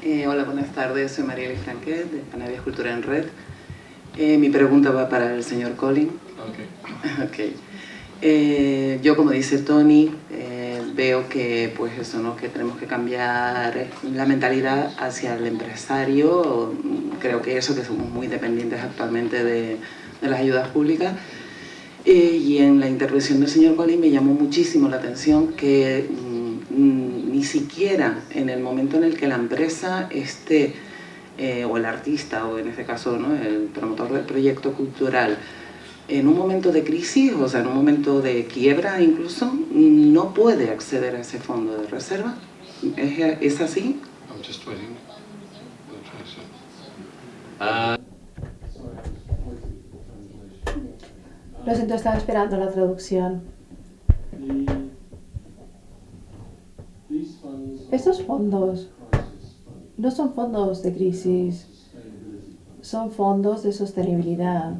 Hola, buenas tardes. Soy Marieli Franquet, de Canarias Cultura en Red. Mi pregunta va para el señor Collin. Okay. Yo, como dice Tony, veo que, pues eso, ¿no? Que tenemos que cambiar la mentalidad hacia el empresario. Creo que eso, que somos muy dependientes actualmente de las ayudas públicas. Y en la intervención del señor Collin me llamó muchísimo la atención que ni siquiera en el momento en el que la empresa esté, o el artista, o en este caso, ¿no?, el promotor del proyecto cultural, en un momento de crisis, o sea, en un momento de quiebra incluso, no puede acceder a ese fondo de reserva. ¿Es así? Lo siento, estaba esperando la traducción. Estos fondos no son fondos de crisis, son fondos de sostenibilidad.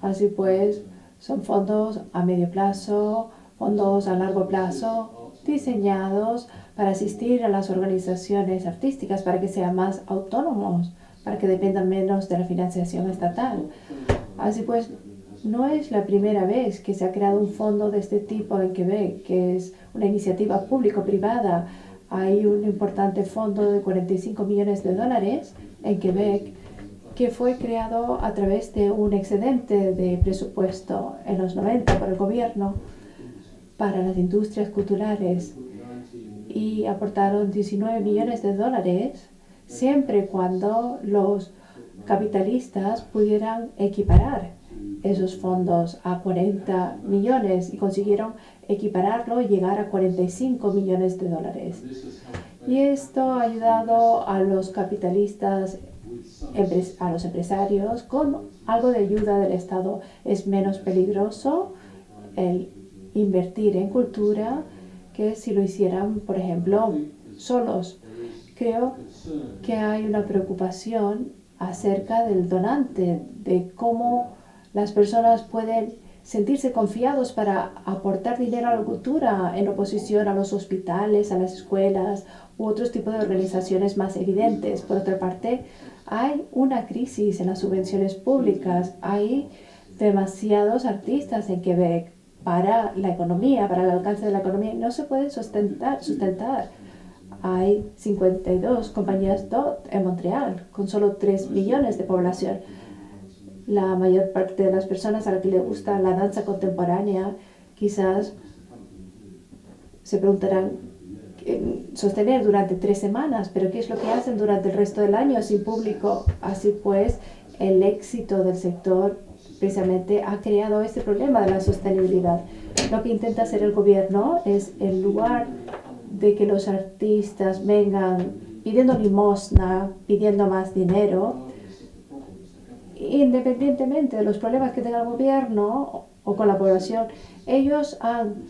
Así pues, son fondos a medio plazo, fondos a largo plazo, diseñados para asistir a las organizaciones artísticas para que sean más autónomos, para que dependan menos de la financiación estatal. Así pues, no es la primera vez que se ha creado un fondo de este tipo en Quebec, que es una iniciativa público-privada. Hay un importante fondo de 45 millones de dólares en Quebec que fue creado a través de un excedente de presupuesto en los 90 por el gobierno para las industrias culturales, y aportaron 19 millones de dólares siempre cuando los capitalistas pudieran equiparar esos fondos a 40 millones, y consiguieron equipararlo y llegar a 45 millones de dólares. Y esto ha ayudado a los capitalistas, a los empresarios, con algo de ayuda del Estado. Es menos peligroso el invertir en cultura que si lo hicieran, por ejemplo, solos. Creo que hay una preocupación acerca del donante, de cómo las personas pueden sentirse confiados para aportar dinero a la cultura en oposición a los hospitales, a las escuelas u otros tipos de organizaciones más evidentes. Por otra parte, hay una crisis en las subvenciones públicas. Hay demasiados artistas en Quebec para la economía, para el alcance de la economía. No se pueden sustentar. Hay 52 compañías DOT en Montreal, con solo 3 millones de población. La mayor parte de las personas a las que les gusta la danza contemporánea quizás se preguntarán, sostener durante 3 semanas, pero ¿qué es lo que hacen durante el resto del año sin público? Así pues, el éxito del sector precisamente ha creado este problema de la sostenibilidad. Lo que intenta hacer el gobierno es, en lugar de que los artistas vengan pidiendo limosna, pidiendo más dinero, independientemente de los problemas que tenga el gobierno o con la población, ellos han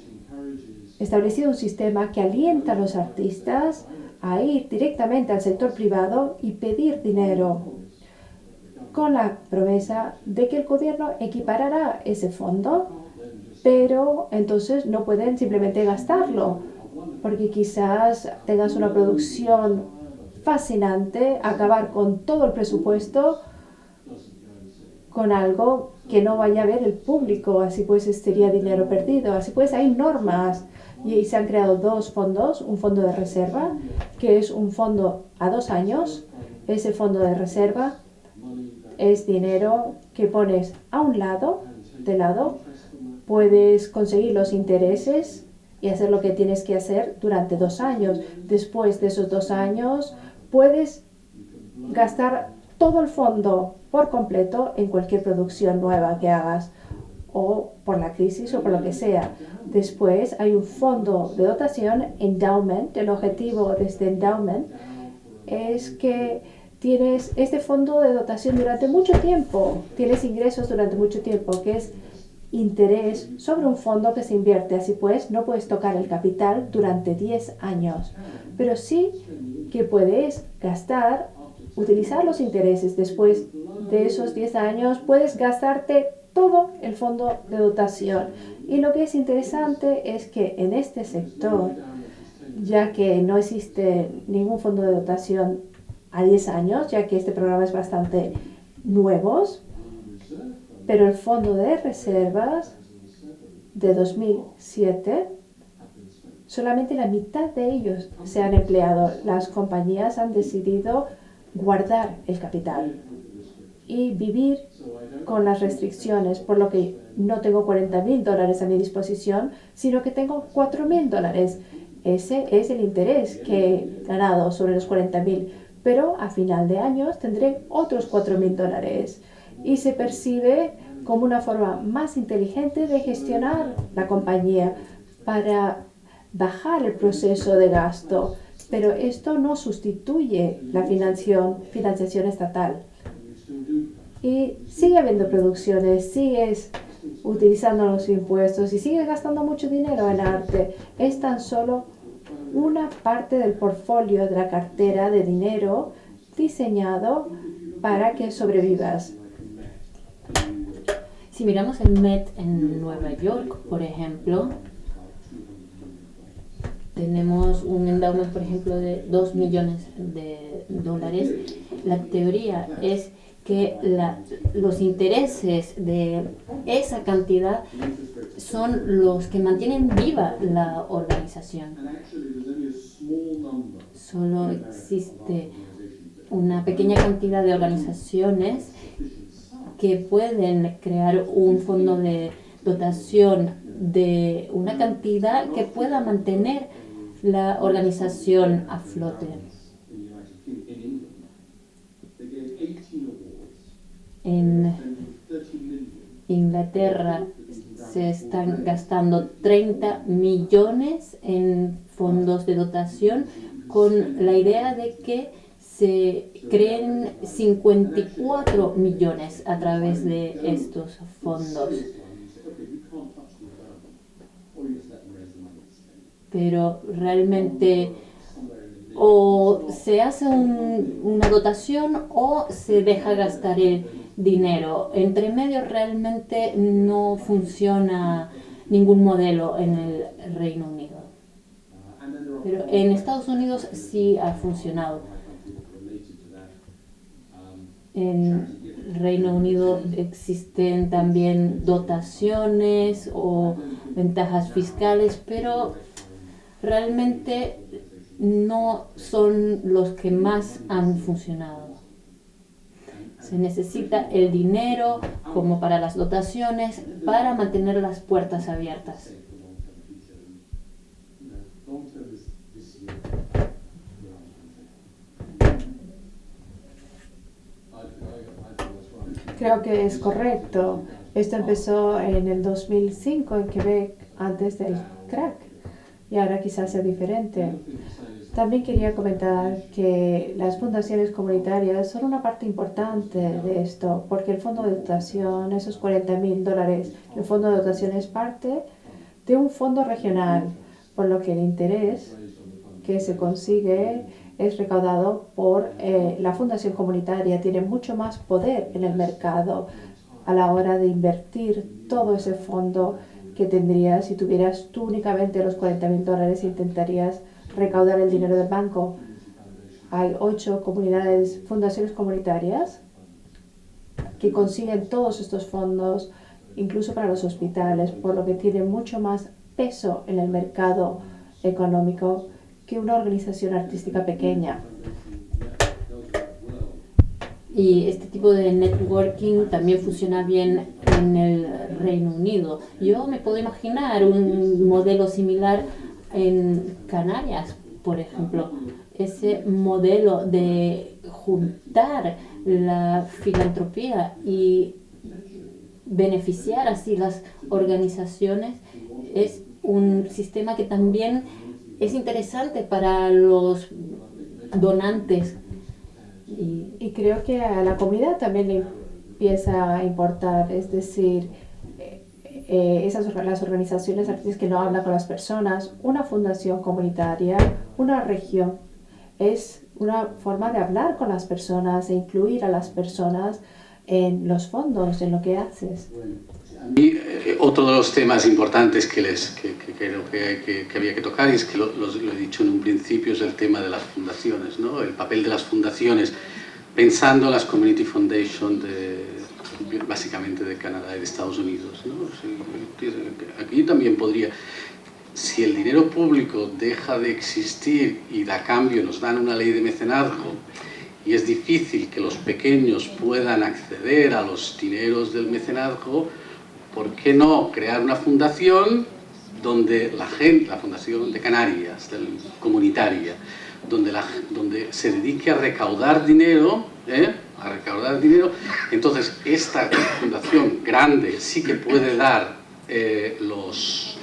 establecido un sistema que alienta a los artistas a ir directamente al sector privado y pedir dinero, con la promesa de que el gobierno equiparará ese fondo, pero entonces no pueden simplemente gastarlo, porque quizás tengas una producción fascinante, acabar con todo el presupuesto con algo que no vaya a ver el público, así pues sería dinero perdido. Así pues hay normas, y se han creado 2 fondos, un fondo de reserva, que es un fondo a 2 años. Ese fondo de reserva es dinero que pones a un lado, puedes conseguir los intereses y hacer lo que tienes que hacer durante 2 años. Después de esos 2 años puedes gastar todo el fondo por completo en cualquier producción nueva que hagas, o por la crisis o por lo que sea. Después hay un fondo de dotación, endowment. El objetivo de este endowment es que tienes este fondo de dotación durante mucho tiempo, tienes ingresos durante mucho tiempo, que es interés sobre un fondo que se invierte. Así pues, no puedes tocar el capital durante 10 años, pero sí que puedes utilizar los intereses. Después de esos 10 años puedes gastarte todo el fondo de dotación. Y lo que es interesante es que en este sector, ya que no existe ningún fondo de dotación a 10 años, ya que este programa es bastante nuevo, pero el fondo de reservas de 2007, solamente la mitad de ellos se han empleado. Las compañías han decidido guardar el capital y vivir con las restricciones, por lo que no tengo $40,000 a mi disposición, sino que tengo $4,000. Ese es el interés que he ganado sobre los 40,000, pero a final de años tendré otros $4,000 y se percibe como una forma más inteligente de gestionar la compañía para bajar el proceso de gasto, pero esto no sustituye la financiación estatal. Y sigue habiendo producciones, sigues utilizando los impuestos y sigues gastando mucho dinero en arte. Es tan solo una parte del portfolio de la cartera de dinero diseñado para que sobrevivas. Si miramos el Met en Nueva York, por ejemplo, tenemos un endowment, por ejemplo, de $2 millones. La teoría es que los intereses de esa cantidad son los que mantienen viva la organización. Solo existe una pequeña cantidad de organizaciones que pueden crear un fondo de dotación de una cantidad que pueda mantener la organización a flote. En Inglaterra se están gastando 30 millones en fondos de dotación con la idea de que se creen 54 millones a través de estos fondos. Pero realmente o se hace una dotación o se deja gastar el dinero. Entre medio realmente no funciona ningún modelo en el Reino Unido. Pero en Estados Unidos sí ha funcionado. En Reino Unido existen también dotaciones o ventajas fiscales, pero realmente no son los que más han funcionado. Se necesita el dinero, como para las dotaciones, para mantener las puertas abiertas. Creo que es correcto. Esto empezó en el 2005 en Quebec, antes del crack, y ahora quizás sea diferente. También quería comentar que las fundaciones comunitarias son una parte importante de esto, porque el fondo de dotación, esos $40,000, el fondo de dotación es parte de un fondo regional, por lo que el interés que se consigue es recaudado por la fundación comunitaria. Tiene mucho más poder en el mercado a la hora de invertir todo ese fondo que tendrías si tuvieras tú únicamente los $40,000 e intentarías recaudar el dinero del banco. Hay 8 fundaciones comunitarias que consiguen todos estos fondos, incluso para los hospitales, por lo que tiene mucho más peso en el mercado económico que una organización artística pequeña. Y este tipo de networking también funciona bien en el Reino Unido. Yo me puedo imaginar un modelo similar en Canarias, por ejemplo. Ese modelo de juntar la filantropía y beneficiar así las organizaciones es un sistema que también es interesante para los donantes. Y creo que a la comunidad también le empieza a importar, es decir, las organizaciones artísticas que no hablan con las personas, una fundación comunitaria, una región, es una forma de hablar con las personas e incluir a las personas en los fondos, en lo que haces. Y otro de los temas importantes que creo que había que tocar, y es que lo he dicho en un principio, es el tema de las fundaciones, ¿no? El papel de las fundaciones, pensando en las Community Foundation básicamente de Canadá y de Estados Unidos, ¿no? Aquí también podría, si el dinero público deja de existir y a cambio nos dan una ley de mecenazgo, y es difícil que los pequeños puedan acceder a los dineros del mecenazgo, ¿por qué no crear una fundación donde la fundación de Canarias, comunitaria, donde se dedique a recaudar dinero, entonces esta fundación grande sí que puede dar los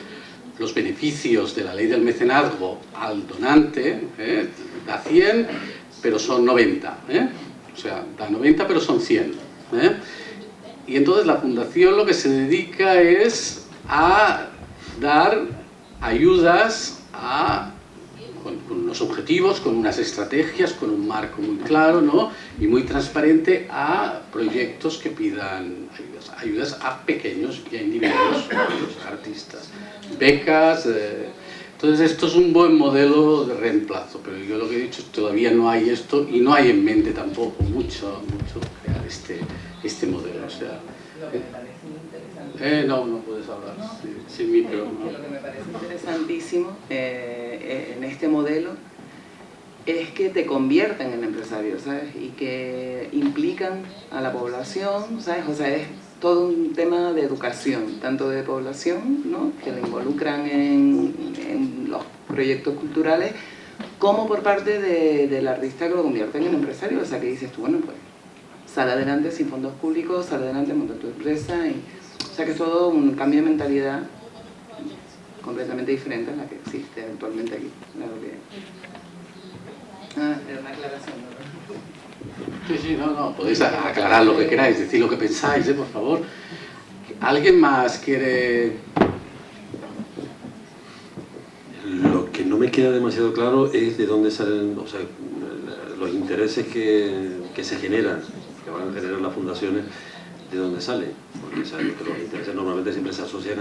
beneficios de la ley del mecenazgo al donante, da 100, pero son 90, o sea, da 90 pero son 100, y entonces la fundación lo que se dedica es a dar ayudas con unos objetivos, con unas estrategias, con un marco muy claro, ¿no? Y muy transparente a proyectos que pidan ayudas a pequeños y a individuos, artistas, becas. Entonces esto es un buen modelo de reemplazo, pero yo lo que he dicho es que todavía no hay esto y no hay en mente tampoco mucho crear este modelo. O sea, lo que me parece muy interesante. No puedes hablar sin micro. No. Lo que me parece interesantísimo en este modelo es que te convierten en empresario, ¿sabes? Y que implican a la población, ¿sabes? O sea, es todo un tema de educación, tanto de población, ¿no? Que la involucran en los proyectos culturales, como por parte del artista que lo convierten en empresario. O sea, que dices tú, bueno, pues sal adelante sin fondos públicos, sal adelante, monta tu empresa. O sea, que es todo un cambio de mentalidad completamente diferente a la que existe actualmente aquí. Claro que... era una aclaración, ¿no? Sí, no, podéis aclarar lo que queráis, decir lo que pensáis, por favor. ¿Alguien más quiere...? Lo que no me queda demasiado claro es de dónde salen, o sea, los intereses que se generan, que van a generar las fundaciones, de dónde salen. Porque sabemos que los intereses normalmente siempre se asocian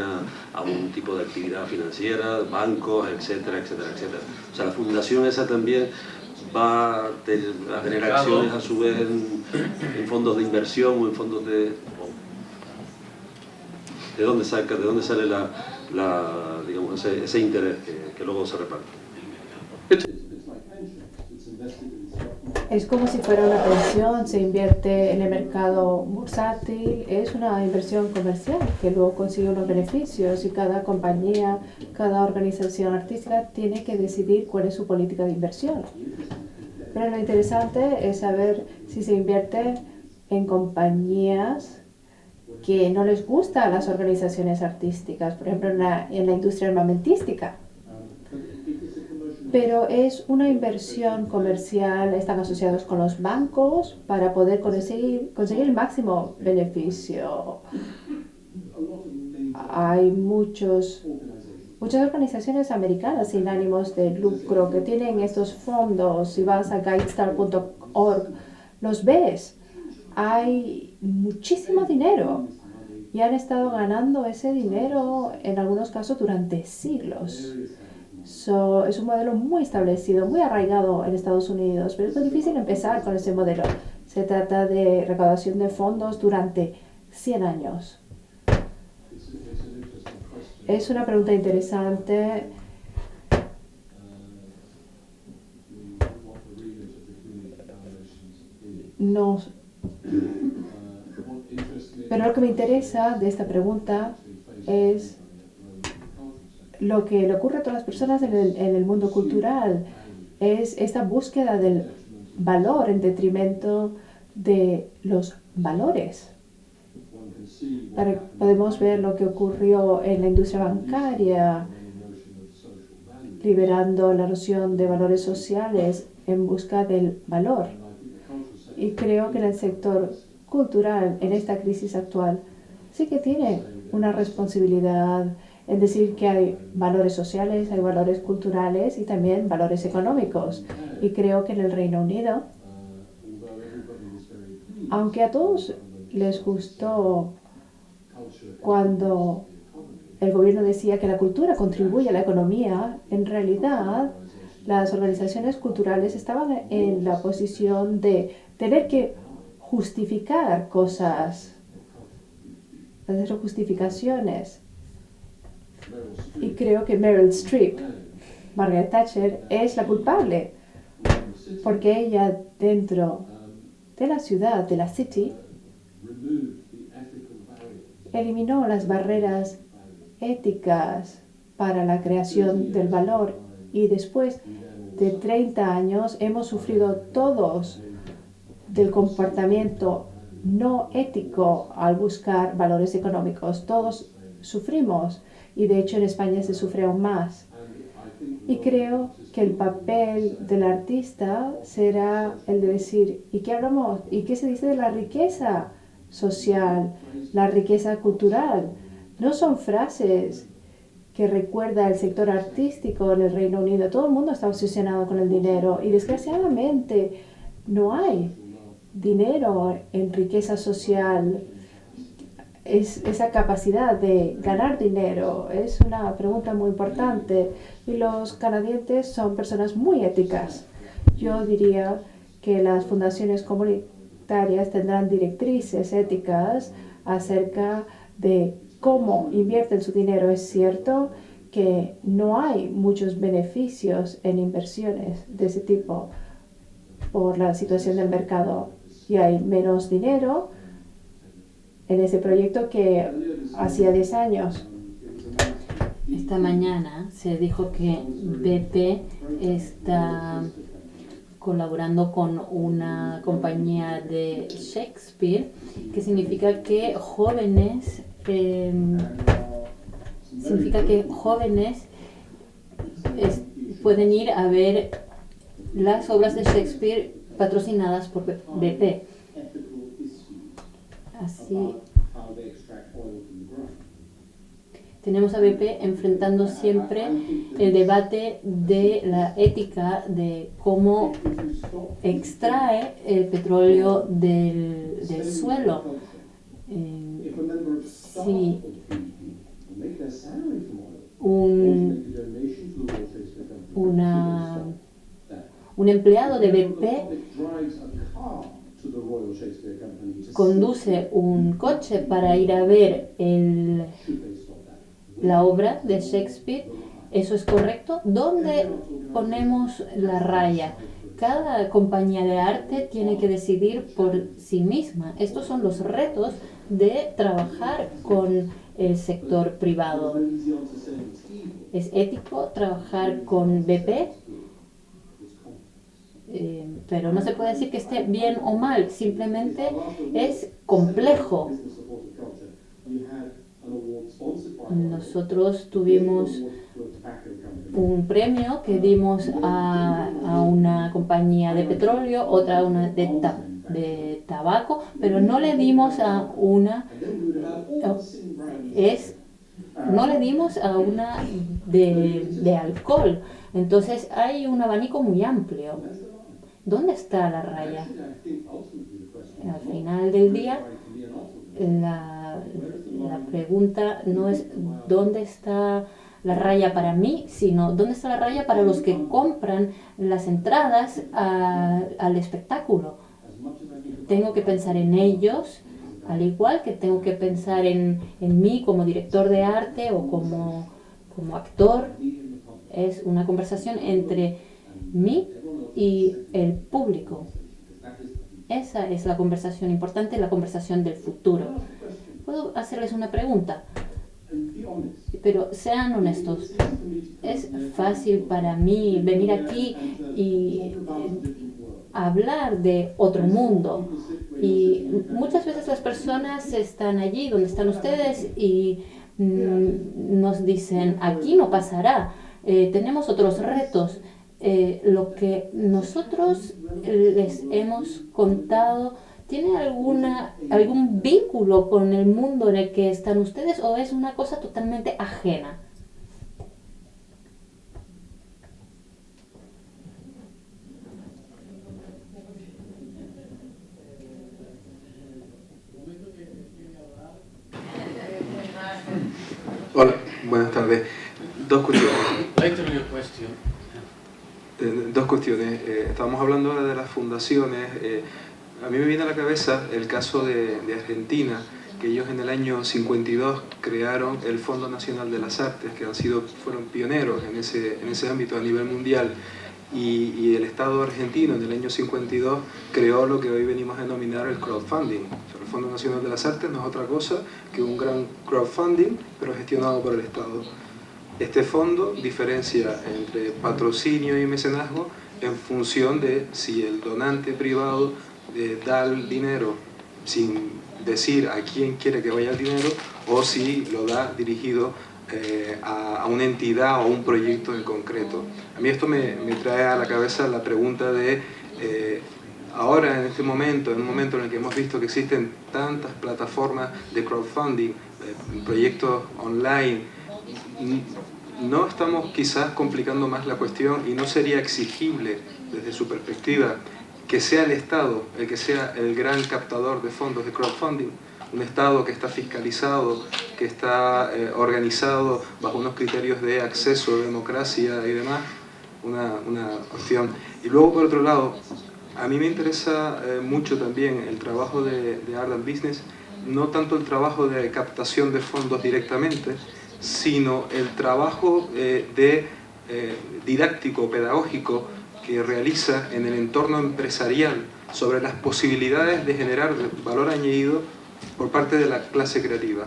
a un tipo de actividad financiera, bancos, etcétera, etcétera, etcétera. O sea, la fundación esa también va a tener acciones a su vez en fondos de inversión o en fondos de... ¿De dónde sale digamos, ese interés que luego se reparte? Es como si fuera una pensión, se invierte en el mercado bursátil, es una inversión comercial que luego consigue unos beneficios y cada compañía, cada organización artística tiene que decidir cuál es su política de inversión. Pero lo interesante es saber si se invierte en compañías que no les gusta a las organizaciones artísticas, por ejemplo en la industria armamentística. Pero es una inversión comercial, están asociados con los bancos para poder conseguir el máximo beneficio. Hay muchas organizaciones americanas sin ánimos de lucro que tienen estos fondos. Si vas a guidestar.org, los ves. Hay muchísimo dinero y han estado ganando ese dinero en algunos casos durante siglos. Es un modelo muy establecido, muy arraigado en Estados Unidos, pero es muy difícil empezar con ese modelo. Se trata de recaudación de fondos durante 100 años. Es una pregunta interesante. No. Pero lo que me interesa de esta pregunta es lo que le ocurre a todas las personas en el mundo cultural, es esta búsqueda del valor en detrimento de los valores. Podemos ver lo que ocurrió en la industria bancaria, liberando la noción de valores sociales en busca del valor. Y creo que en el sector cultural, en esta crisis actual, sí que tiene una responsabilidad en decir que hay valores sociales, hay valores culturales y también valores económicos. Y creo que en el Reino Unido, aunque a todos les gustó cuando el gobierno decía que la cultura contribuye a la economía, en realidad las organizaciones culturales estaban en la posición de tener que justificar cosas, hacer justificaciones. Y creo que Meryl Streep, Margaret Thatcher, es la culpable, porque ella dentro de la ciudad, de la city, eliminó las barreras éticas para la creación del valor, y después de 30 años hemos sufrido todos del comportamiento no ético al buscar valores económicos. Todos sufrimos, y de hecho en España se sufre aún más. Y creo que el papel del artista será el de decir, ¿y qué hablamos? ¿Y qué se dice de la riqueza social, la riqueza cultural? No son frases que recuerda el sector artístico en el Reino Unido. Todo el mundo está obsesionado con el dinero, y desgraciadamente no hay dinero en riqueza social. Esa capacidad de ganar dinero es una pregunta muy importante, y los canadienses son personas muy éticas. Yo diría que las fundaciones comunitarias tendrán directrices éticas acerca de cómo invierten su dinero. Es cierto que no hay muchos beneficios en inversiones de ese tipo por la situación del mercado, y hay menos dinero en ese proyecto que hacía 10 años. Esta mañana se dijo que BP está colaborando con una compañía de Shakespeare, que significa que jóvenes pueden ir a ver las obras de Shakespeare patrocinadas por BP. Así tenemos a BP enfrentando siempre el debate de la ética de cómo extrae el petróleo del suelo. Si un empleado de BP conduce un coche para ir a ver la obra de Shakespeare, ¿eso es correcto? ¿Dónde ponemos la raya? Cada compañía de arte tiene que decidir por sí misma. Estos son los retos de trabajar con el sector privado. ¿Es ético trabajar con BP? Pero no se puede decir que esté bien o mal, simplemente es complejo. Nosotros tuvimos un premio que dimos a una compañía de petróleo, otra a una de tabaco, pero no le dimos a una de alcohol. Entonces hay un abanico muy amplio. ¿Dónde está la raya? Al final del día, la pregunta no es dónde está la raya para mí, sino dónde está la raya para los que compran las entradas al espectáculo. Tengo que pensar en ellos, al igual que tengo que pensar en mí como director de arte o como actor. Es una conversación entre mí y el público. Esa es la conversación importante, la conversación del futuro. Puedo hacerles una pregunta, pero sean honestos. Es fácil para mí venir aquí y hablar de otro mundo, y muchas veces las personas están allí donde están ustedes y nos dicen, aquí no pasará, tenemos otros retos. Lo que nosotros les hemos contado, ¿tiene algún vínculo con el mundo en el que están ustedes, o es una cosa totalmente ajena? tardes. Dos cuestiones. Estábamos hablando ahora de las fundaciones. A mí me viene a la cabeza el caso de Argentina, que ellos en el año 52 crearon el Fondo Nacional de las Artes, que fueron pioneros en ese ámbito a nivel mundial. Y el Estado argentino en el año 52 creó lo que hoy venimos a denominar el crowdfunding. O sea, el Fondo Nacional de las Artes no es otra cosa que un gran crowdfunding, pero gestionado por el Estado. Este fondo diferencia entre patrocinio y mecenazgo en función de si el donante privado da el dinero sin decir a quién quiere que vaya el dinero, o si lo da dirigido a una entidad o a un proyecto en concreto. A mí esto me trae a la cabeza la pregunta de ahora, en este momento, en un momento en el que hemos visto que existen tantas plataformas de crowdfunding, proyectos online, ¿no estamos quizás complicando más la cuestión y no sería exigible desde su perspectiva que sea el Estado el que sea el gran captador de fondos de crowdfunding? Un Estado que está fiscalizado, que está organizado bajo unos criterios de acceso, de democracia y demás, una cuestión. Y luego, por otro lado, a mí me interesa mucho también el trabajo de Art and Business, no tanto el trabajo de captación de fondos directamente, sino el trabajo didáctico, pedagógico, que realiza en el entorno empresarial sobre las posibilidades de generar valor añadido por parte de la clase creativa.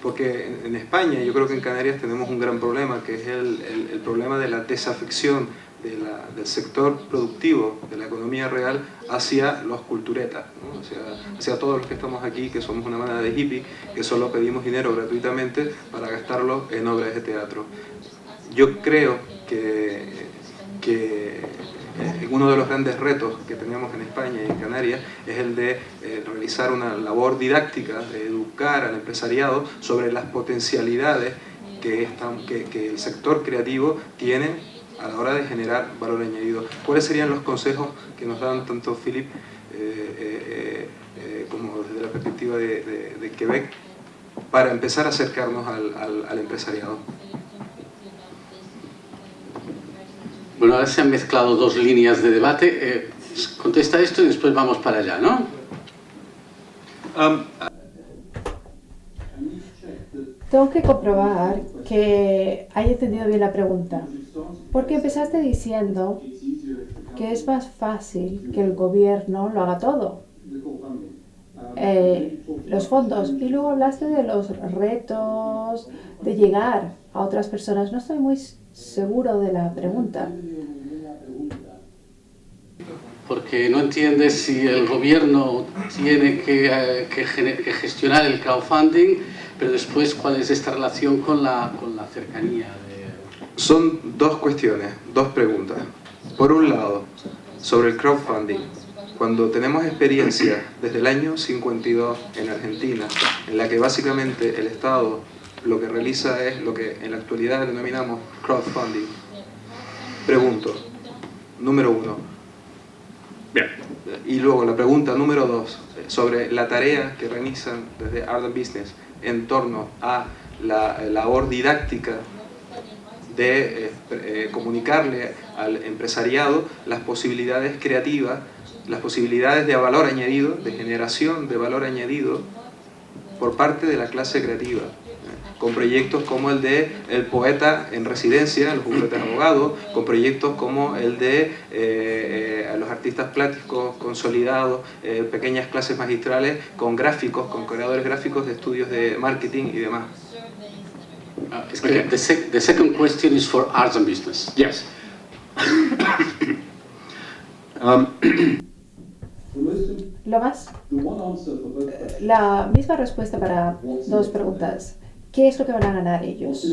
Porque en España, yo creo que en Canarias tenemos un gran problema, que es el problema de la desafección del sector productivo, de la economía real, hacia los culturetas, ¿no? O sea, hacia todos los que estamos aquí, que somos una manada de hippies, que solo pedimos dinero gratuitamente para gastarlo en obras de teatro. Yo creo que uno de los grandes retos que tenemos en España y en Canarias es el de realizar una labor didáctica, de educar al empresariado sobre las potencialidades que el sector creativo tiene a la hora de generar valor añadido. ¿Cuáles serían los consejos que nos dan tanto Philip como desde la perspectiva de Quebec para empezar a acercarnos al empresariado? Bueno, ahora se han mezclado dos líneas de debate. Contesta esto y después vamos para allá, ¿no? Tengo que comprobar que haya entendido bien la pregunta. Porque empezaste diciendo que es más fácil que el gobierno lo haga todo. Los fondos. Y luego hablaste de los retos, de llegar a otras personas. No estoy muy seguro de la pregunta. Porque no entiendes si el gobierno tiene que gestionar el crowdfunding, pero después cuál es esta relación con la cercanía. Son dos cuestiones, dos preguntas. Por un lado, sobre el crowdfunding. Cuando tenemos experiencia desde el año 52 en Argentina, en la que básicamente el Estado lo que realiza es lo que en la actualidad denominamos crowdfunding. Pregunto, número uno. Bien. Y luego la pregunta número dos, sobre la tarea que realizan desde Art and Business en torno a la labor didáctica de comunicarle al empresariado las posibilidades creativas, las posibilidades de valor añadido, de generación de valor añadido por parte de la clase creativa, con proyectos como el de El Poeta en Residencia, los bufetes abogados, con proyectos como el de los artistas plásticos consolidados, pequeñas clases magistrales con gráficos, con creadores gráficos de estudios de marketing y demás. Okay. The second question is for Arts and Business. Yes. La misma respuesta para dos preguntas. ¿Qué es lo que van a ganar ellos?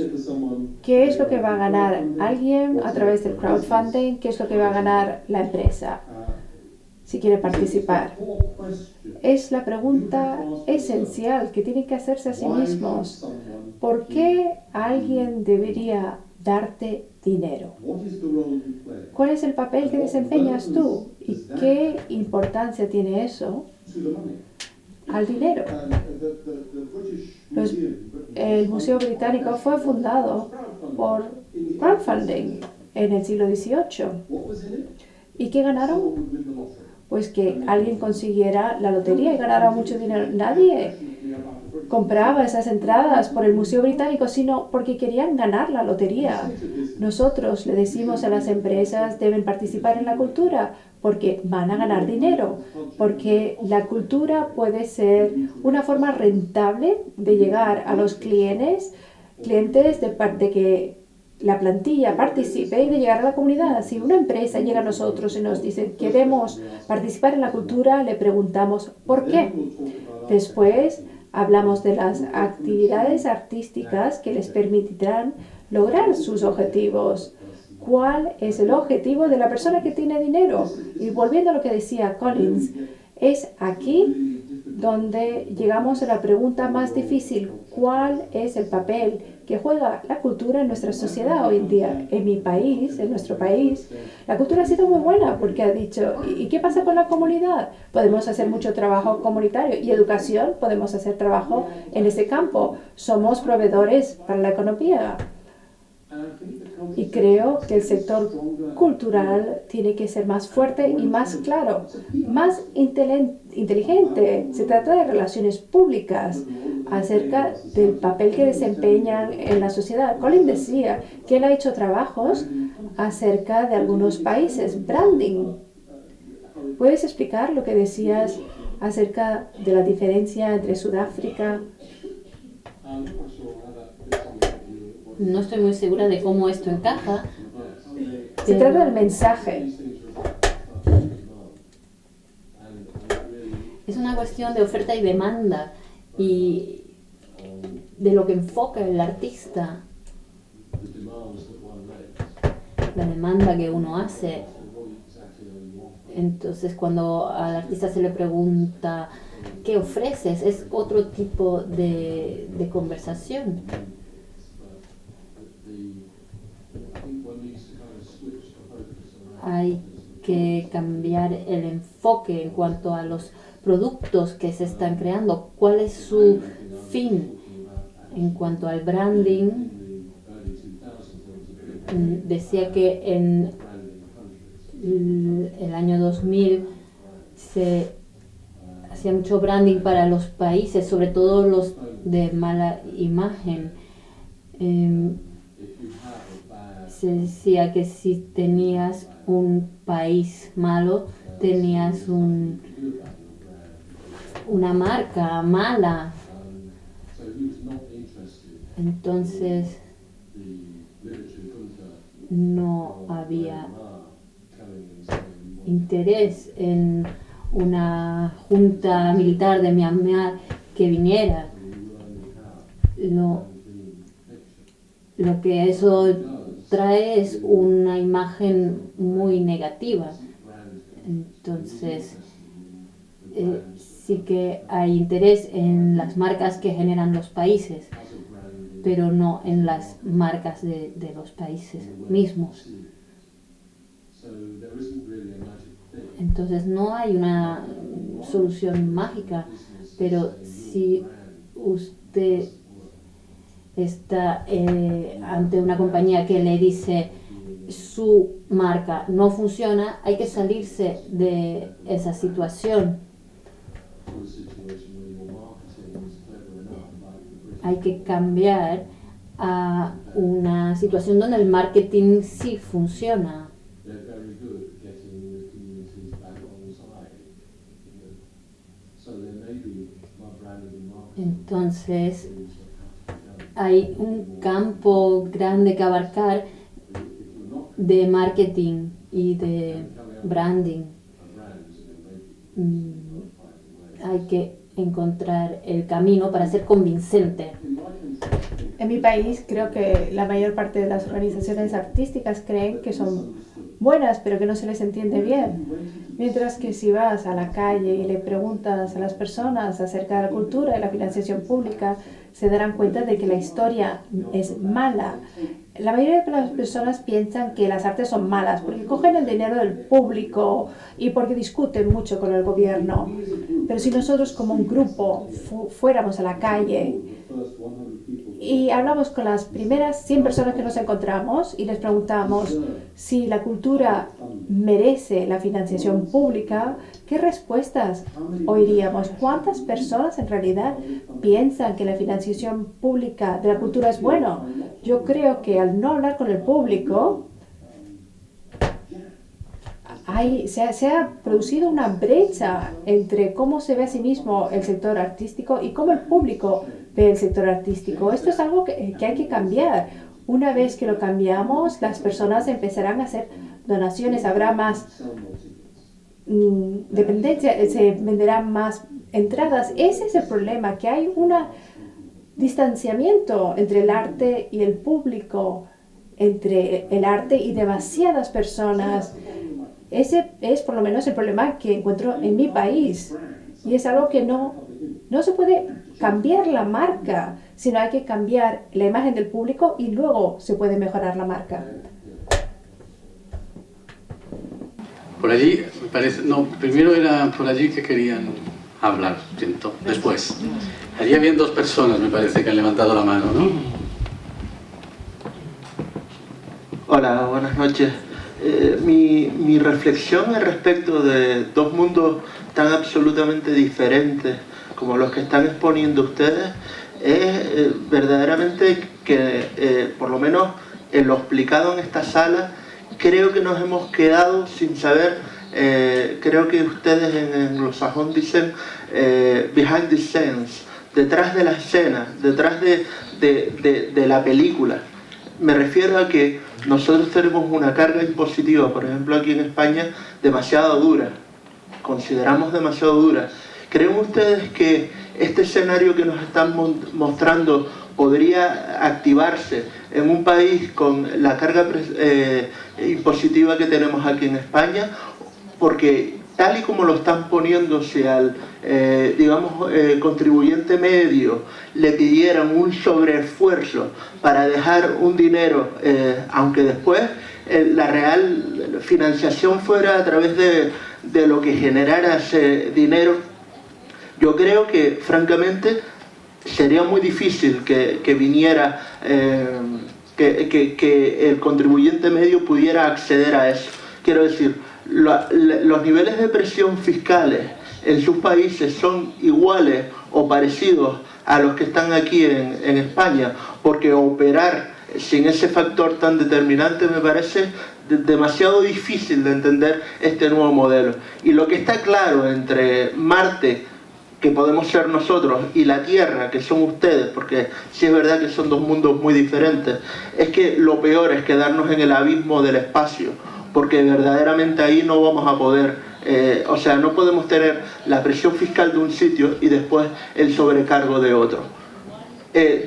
¿Qué es lo que va a ganar alguien a través del crowdfunding? ¿Qué es lo que va a ganar la empresa si quiere participar? Es la pregunta esencial que tienen que hacerse a sí mismos. ¿Por qué alguien debería darte dinero? ¿Cuál es el papel que desempeñas tú? ¿Y qué importancia tiene eso al dinero. El Museo Británico fue fundado por crowdfunding en el siglo XVIII. ¿Y qué ganaron? Pues que alguien consiguiera la lotería y ganara mucho dinero. Nadie compraba esas entradas por el Museo Británico, sino porque querían ganar la lotería. Nosotros le decimos a las empresas deben participar en la cultura porque van a ganar dinero, porque la cultura puede ser una forma rentable de llegar a los clientes de que la plantilla participe y de llegar a la comunidad. Si una empresa llega a nosotros y nos dice queremos participar en la cultura, le preguntamos ¿por qué? Después hablamos de las actividades artísticas que les permitirán lograr sus objetivos. ¿Cuál es el objetivo de la persona que tiene dinero? Y volviendo a lo que decía Collins, es aquí donde llegamos a la pregunta más difícil. ¿Cuál es el papel que juega la cultura en nuestra sociedad hoy en día? En mi país, en nuestro país, la cultura ha sido muy buena porque ha dicho, ¿y qué pasa con la comunidad? Podemos hacer mucho trabajo comunitario y educación, podemos hacer trabajo en ese campo. Somos proveedores para la economía. Y creo que el sector cultural tiene que ser más fuerte y más claro, más inteligente. Se trata de relaciones públicas acerca del papel que desempeñan en la sociedad. Colin decía que él ha hecho trabajos acerca de algunos países, branding. ¿Puedes explicar lo que decías acerca de la diferencia entre Sudáfrica? No estoy muy segura de cómo esto encaja. Se trata del mensaje. Es una cuestión de oferta y demanda y de lo que enfoca el artista. La demanda que uno hace. Entonces, cuando al artista se le pregunta ¿qué ofreces? Es otro tipo de conversación. Hay que cambiar el enfoque en cuanto a los productos que se están creando. ¿Cuál es su fin? En cuanto al branding, decía que en el año 2000 se hacía mucho branding para los países, sobre todo los de mala imagen. Se decía que si tenías un país malo, tenías una marca mala. Entonces, no había interés en una junta militar de Myanmar que viniera. Lo que eso trae es una imagen muy negativa. Entonces, sí que hay interés en las marcas que generan los países, pero no en las marcas de los países mismos. Entonces, no hay una solución mágica, pero si usted está ante una compañía que le dice su marca no funciona, hay que salirse de esa situación. Hay que cambiar a una situación donde el marketing sí funciona. Entonces, hay un campo grande que abarcar de marketing y de branding. Hay que encontrar el camino para ser convincente. En mi país creo que la mayor parte de las organizaciones artísticas creen que son buenas, pero que no se les entiende bien. Mientras que si vas a la calle y le preguntas a las personas acerca de la cultura y la financiación pública, se darán cuenta de que la historia es mala. La mayoría de las personas piensan que las artes son malas porque cogen el dinero del público y porque discuten mucho con el gobierno. Pero si nosotros como un grupo fuéramos a la calle y hablamos con las primeras 100 personas que nos encontramos y les preguntamos si la cultura merece la financiación pública, ¿qué respuestas oiríamos? ¿Cuántas personas en realidad piensan que la financiación pública de la cultura es bueno? Yo creo que al no hablar con el público, se ha producido una brecha entre cómo se ve a sí mismo el sector artístico y cómo el público ve el sector artístico. Esto es algo que hay que cambiar. Una vez que lo cambiamos, las personas empezarán a hacer donaciones, habrá más dependencia, se venderán más entradas. Ese es el problema, que hay un distanciamiento entre el arte y el público, entre el arte y demasiadas personas. Ese es por lo menos el problema que encuentro en mi país. Y es algo que no se puede cambiar la marca, sino hay que cambiar la imagen del público y luego se puede mejorar la marca. Por allí, me parece... No, primero era por allí que querían hablar, siento. Después. Allí habían dos personas, me parece, que han levantado la mano, ¿no? Hola, buenas noches. Mi reflexión al respecto de dos mundos tan absolutamente diferentes como los que están exponiendo ustedes es verdaderamente que, por lo menos en lo explicado en esta sala, creo que nos hemos quedado sin saber, creo que ustedes en anglosajón dicen behind the scenes, detrás de la escena, detrás de la película. Me refiero a que nosotros tenemos una carga impositiva, por ejemplo aquí en España, demasiado dura. Consideramos demasiado dura. ¿Creen ustedes que este escenario que nos están mostrando podría activarse en un país con la carga impositiva que tenemos aquí en España? Porque tal y como lo están poniéndose al, contribuyente medio, le pidieran un sobreesfuerzo para dejar un dinero, aunque después la real financiación fuera a través de lo que generara ese dinero, yo creo que, francamente, sería muy difícil que viniera, que el contribuyente medio pudiera acceder a eso. Quiero decir, los niveles de presión fiscales en sus países son iguales o parecidos a los que están aquí en España, porque operar sin ese factor tan determinante me parece demasiado difícil de entender este nuevo modelo. Y lo que está claro entre Marte, que podemos ser nosotros, y la Tierra, que son ustedes, porque sí es verdad que son dos mundos muy diferentes, es que lo peor es quedarnos en el abismo del espacio, porque verdaderamente ahí no vamos a poder, no podemos tener la presión fiscal de un sitio y después el sobrecargo de otro.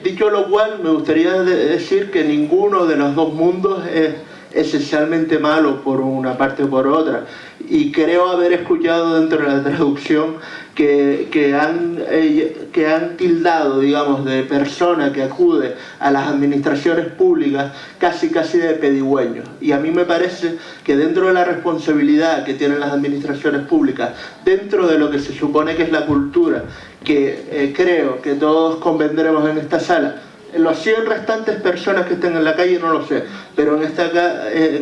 Dicho lo cual, me gustaría decir que ninguno de los dos mundos es esencialmente malo por una parte o por otra, y creo haber escuchado dentro de la traducción que han tildado, digamos, de persona que acude a las administraciones públicas casi de pedigüeños. Y a mí me parece que dentro de la responsabilidad que tienen las administraciones públicas, dentro de lo que se supone que es la cultura, que creo que todos convendremos en esta sala, los 100 restantes personas que estén en la calle no lo sé, pero en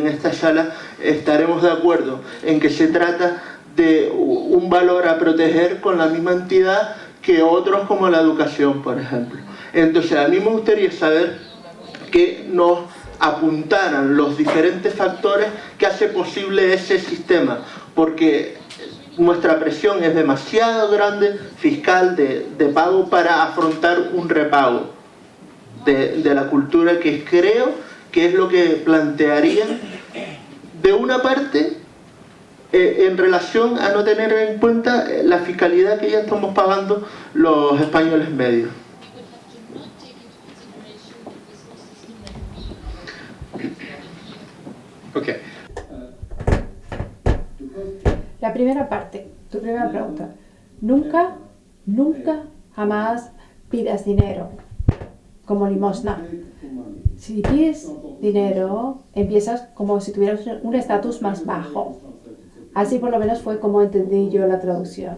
esta sala estaremos de acuerdo en que se trata de un valor a proteger con la misma entidad que otros, como la educación, por ejemplo. Entonces, a mí me gustaría saber que nos apuntaran los diferentes factores que hace posible ese sistema, porque nuestra presión es demasiado grande fiscal de pago para afrontar un repago de la cultura, que creo que es lo que plantearían de una parte en relación a no tener en cuenta la fiscalidad que ya estamos pagando los españoles medios. Ok. La primera parte, tu primera pregunta. Nunca, jamás pidas dinero. como limosna. Si pides dinero, empiezas como si tuvieras un estatus más bajo. Así por lo menos fue como entendí yo la traducción.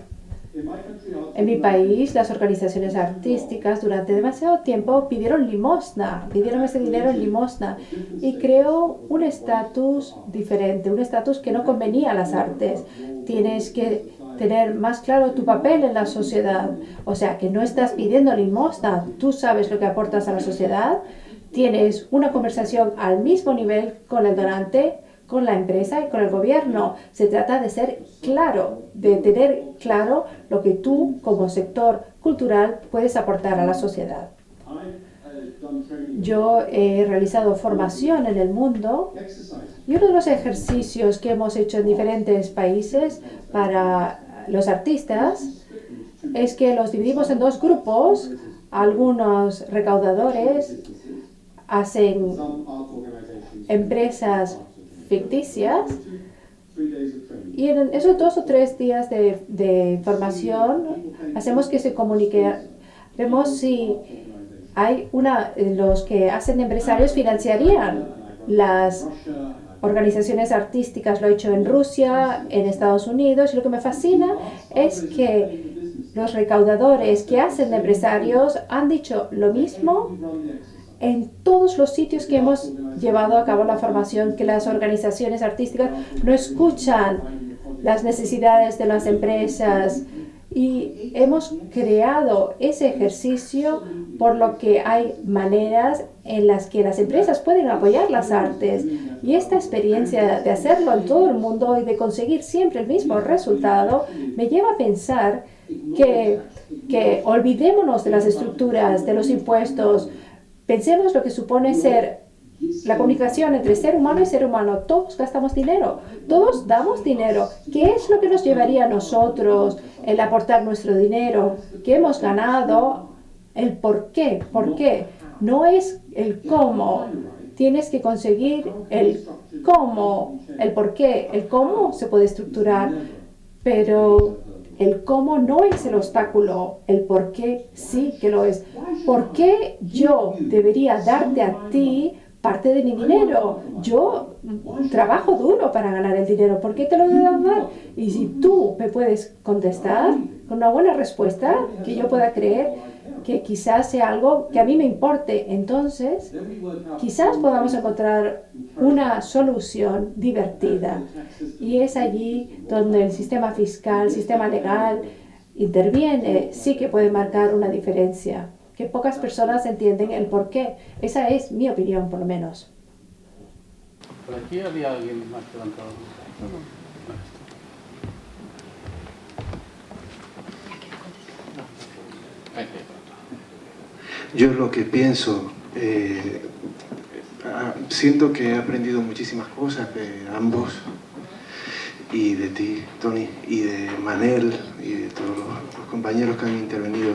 En mi país, las organizaciones artísticas durante demasiado tiempo pidieron limosna, pidieron ese dinero en limosna y creó un estatus diferente, un estatus que no convenía a las artes. Tienes que tener más claro tu papel en la sociedad, o sea, que no estás pidiendo limosna, tú sabes lo que aportas a la sociedad, tienes una conversación al mismo nivel con el donante, con la empresa y con el gobierno. Se trata de ser claro, de tener claro lo que tú como sector cultural puedes aportar a la sociedad. Yo he realizado formación en el mundo y uno de los ejercicios que hemos hecho en diferentes países para los artistas es que los dividimos en dos grupos. Algunos recaudadores hacen empresas ficticias y en esos 2 o 3 días de formación hacemos que se comunique. Vemos si hay los que hacen empresarios financiarían las organizaciones artísticas. Lo he hecho en Rusia, en Estados Unidos, y lo que me fascina es que los recaudadores que hacen de empresarios han dicho lo mismo en todos los sitios que hemos llevado a cabo la formación, que las organizaciones artísticas no escuchan las necesidades de las empresas, y hemos creado ese ejercicio por lo que hay maneras en las que las empresas pueden apoyar las artes, y esta experiencia de hacerlo en todo el mundo y de conseguir siempre el mismo resultado me lleva a pensar que olvidémonos de las estructuras, de los impuestos. Pensemos lo que supone ser la comunicación entre ser humano y ser humano. Todos gastamos dinero, todos damos dinero. ¿Qué es lo que nos llevaría a nosotros el aportar nuestro dinero? ¿Qué hemos ganado? El por qué. ¿Por qué? No es el cómo. Tienes que conseguir el cómo, el por qué. El cómo se puede estructurar, pero el cómo no es el obstáculo, el por qué sí que lo es. ¿Por qué yo debería darte a ti parte de mi dinero? Yo trabajo duro para ganar el dinero, ¿por qué te lo debo dar? Y si tú me puedes contestar con una buena respuesta, que yo pueda creer que quizás sea algo que a mí me importe, entonces quizás podamos encontrar una solución divertida. Y es allí donde el sistema fiscal, el sistema legal interviene, sí que puede marcar una diferencia, que pocas personas entienden el por qué. Esa es mi opinión, por lo menos. Por aquí había alguien más levantado. Yo lo que pienso, siento que he aprendido muchísimas cosas de ambos, y de ti, Tony, y de Manel, y de todos los compañeros que han intervenido.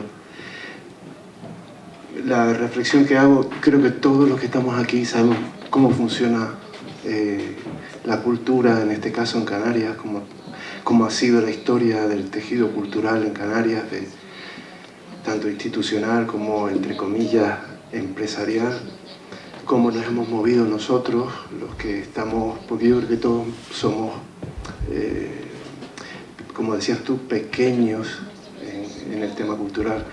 La reflexión que hago, creo que todos los que estamos aquí sabemos cómo funciona la cultura, en este caso en Canarias, cómo ha sido la historia del tejido cultural en Canarias, tanto institucional como, entre comillas, empresarial, cómo nos hemos movido nosotros, los que estamos, porque yo creo que todos somos, como decías tú, pequeños en el tema cultural.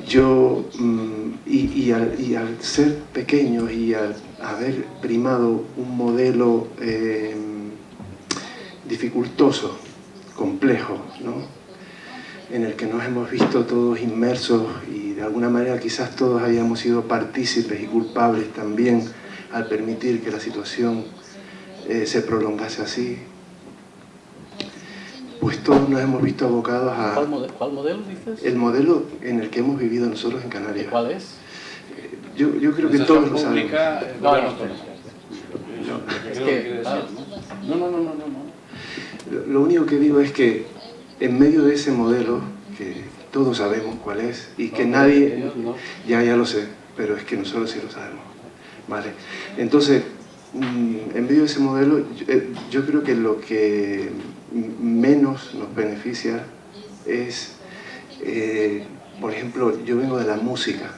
Yo, y al ser pequeños y al haber primado un modelo dificultoso, complejo, ¿no?, en el que nos hemos visto todos inmersos y de alguna manera quizás todos hayamos sido partícipes y culpables también al permitir que la situación se prolongase así, pues todos nos hemos visto abocados a... ¿Cuál modelo dices? El modelo en el que hemos vivido nosotros en Canarias. ¿Cuál es? Yo creo que todos lo sabemos. No. Lo único que digo es que en medio de ese modelo, que todos sabemos cuál es, y que nadie... Ya lo sé, pero es que nosotros sí lo sabemos. Vale. Entonces, en medio de ese modelo, yo creo que lo que menos nos beneficia es, por ejemplo, yo vengo de la música,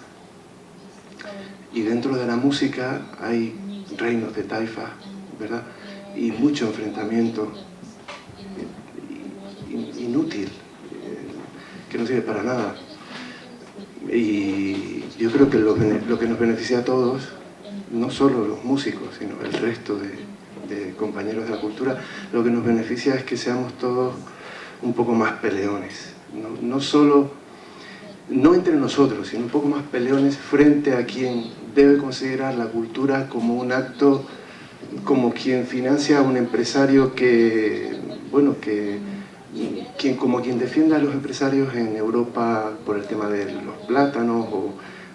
Y dentro de la música hay reinos de taifas, ¿verdad? Y mucho enfrentamiento inútil, que no sirve para nada. Y yo creo que lo que nos beneficia a todos, no solo los músicos, sino el resto de compañeros de la cultura, lo que nos beneficia es que seamos todos un poco más peleones. No solo, no entre nosotros, sino un poco más peleones frente a quien debe considerar la cultura como un acto, como quien financia a un empresario que, bueno, como quien defiende a los empresarios en Europa por el tema de los plátanos o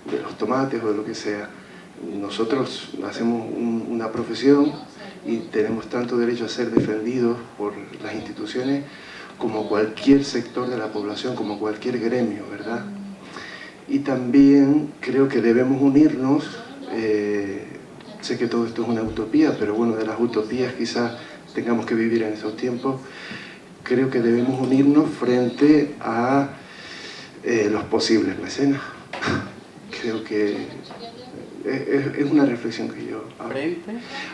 de los tomates o de lo que sea. Nosotros hacemos una profesión y tenemos tanto derecho a ser defendidos por las instituciones como cualquier sector de la población, como cualquier gremio, ¿verdad? Y también creo que debemos unirnos, sé que todo esto es una utopía, pero bueno, de las utopías quizás tengamos que vivir en estos tiempos. Creo que debemos unirnos frente a los posibles mecenas. Creo que es una reflexión que yo hago.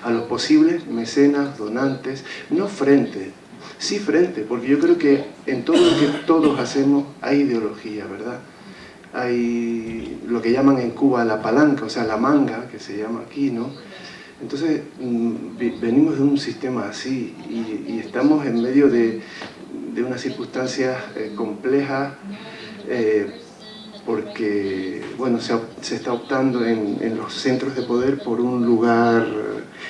A los posibles mecenas, donantes, no frente, sí frente, porque yo creo que en todo lo que todos hacemos hay ideología, ¿verdad? Hay lo que llaman en Cuba la palanca, o sea, la manga, que se llama aquí, ¿no? Entonces, venimos de un sistema así y estamos en medio de unas circunstancias complejas porque, bueno, se está optando en los centros de poder por un lugar,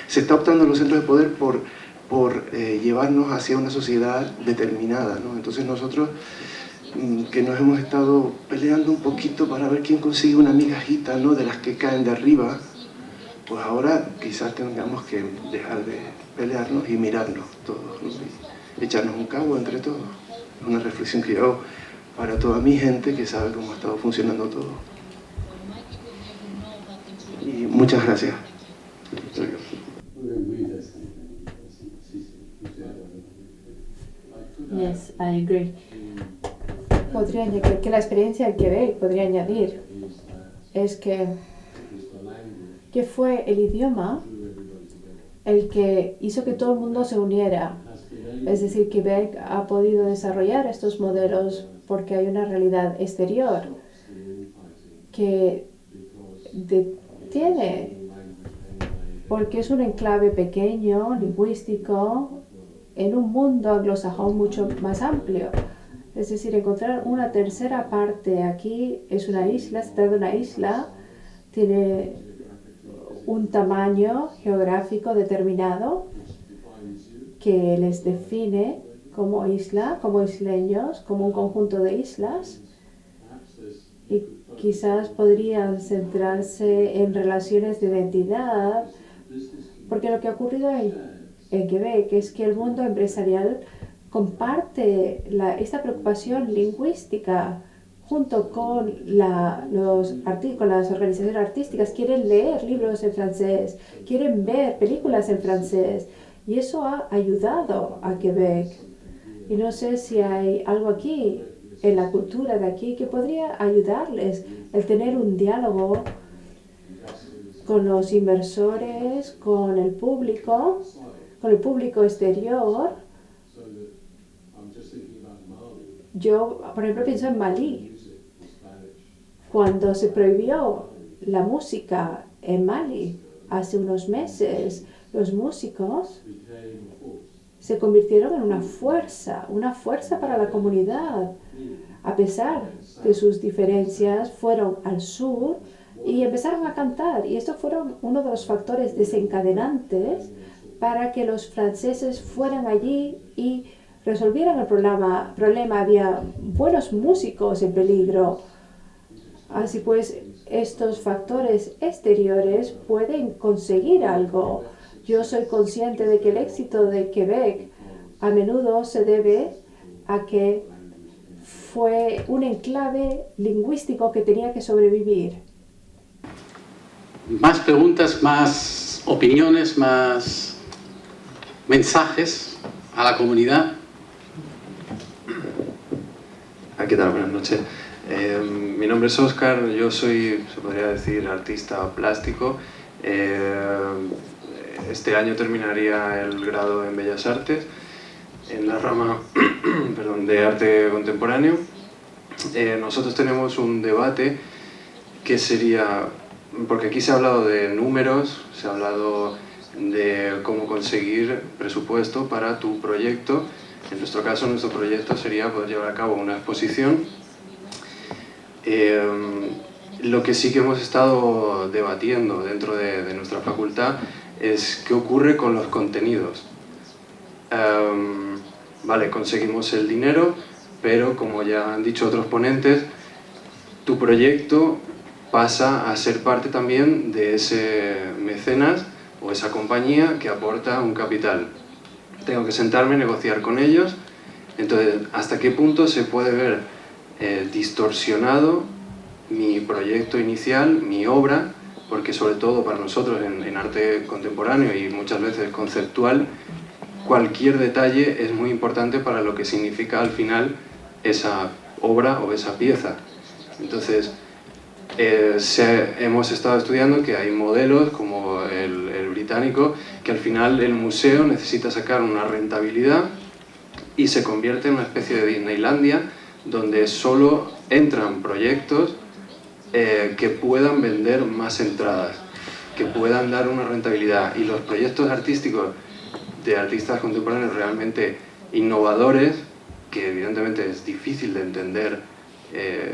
se está optando en los centros de poder por llevarnos hacia una sociedad determinada, ¿no? Entonces nosotros, que nos hemos estado peleando un poquito para ver quién consigue una migajita, ¿no?, de las que caen de arriba, pues ahora quizás tengamos que dejar de pelearnos y mirarnos todos, ¿no?, y echarnos un cabo entre todos. Es una reflexión que yo hago para toda mi gente que sabe cómo ha estado funcionando todo. Y muchas gracias. Yes, I agree. Podría añadir que la experiencia del Quebec, podría añadir, es que fue el idioma el que hizo que todo el mundo se uniera. Es decir, Quebec ha podido desarrollar estos modelos porque hay una realidad exterior que detiene, porque es un enclave pequeño, lingüístico, en un mundo anglosajón mucho más amplio. Es decir, encontrar una tercera parte aquí es una isla, se trata de una isla, tiene un tamaño geográfico determinado que les define como isla, como isleños, como un conjunto de islas, y quizás podrían centrarse en relaciones de identidad, porque lo que ha ocurrido en Quebec es que el mundo empresarial comparte esta preocupación lingüística junto con con las organizaciones artísticas. Quieren leer libros en francés, quieren ver películas en francés, y eso ha ayudado a Quebec. Y no sé si hay algo aquí, en la cultura de aquí, que podría ayudarles, el tener un diálogo con los inversores, con el público exterior. Yo, por ejemplo, pienso en Malí. Cuando se prohibió la música en Mali hace unos meses, los músicos se convirtieron en una fuerza para la comunidad. A pesar de sus diferencias, fueron al sur y empezaron a cantar. Y estos fueron uno de los factores desencadenantes para que los franceses fueran allí y resolvieran el problema. Había buenos músicos en peligro. Así pues, estos factores exteriores pueden conseguir algo. Yo soy consciente de que el éxito de Quebec a menudo se debe a que fue un enclave lingüístico que tenía que sobrevivir. Más preguntas, más opiniones, más mensajes a la comunidad. ¿Qué tal? Buenas noches. Mi nombre es Óscar, yo soy, se podría decir, artista plástico. Este año terminaría el grado en Bellas Artes, en la rama perdón, de arte contemporáneo. Nosotros tenemos un debate que sería, porque aquí se ha hablado de números, se ha hablado de cómo conseguir presupuesto para tu proyecto. En nuestro caso, nuestro proyecto sería poder llevar a cabo una exposición. Lo que sí que hemos estado debatiendo dentro de nuestra facultad es qué ocurre con los contenidos. Vale, conseguimos el dinero, pero como ya han dicho otros ponentes, tu proyecto pasa a ser parte también de ese mecenas o esa compañía que aporta un capital. Tengo que sentarme, negociar con ellos. Entonces, ¿hasta qué punto se puede ver distorsionado mi proyecto inicial, mi obra? Porque sobre todo para nosotros en arte contemporáneo y muchas veces conceptual, cualquier detalle es muy importante para lo que significa al final esa obra o esa pieza. Entonces, hemos estado estudiando que hay modelos como el británico, que al final el museo necesita sacar una rentabilidad y se convierte en una especie de Disneylandia donde solo entran proyectos que puedan vender más entradas, que puedan dar una rentabilidad. Y los proyectos artísticos de artistas contemporáneos realmente innovadores, que evidentemente es difícil de entender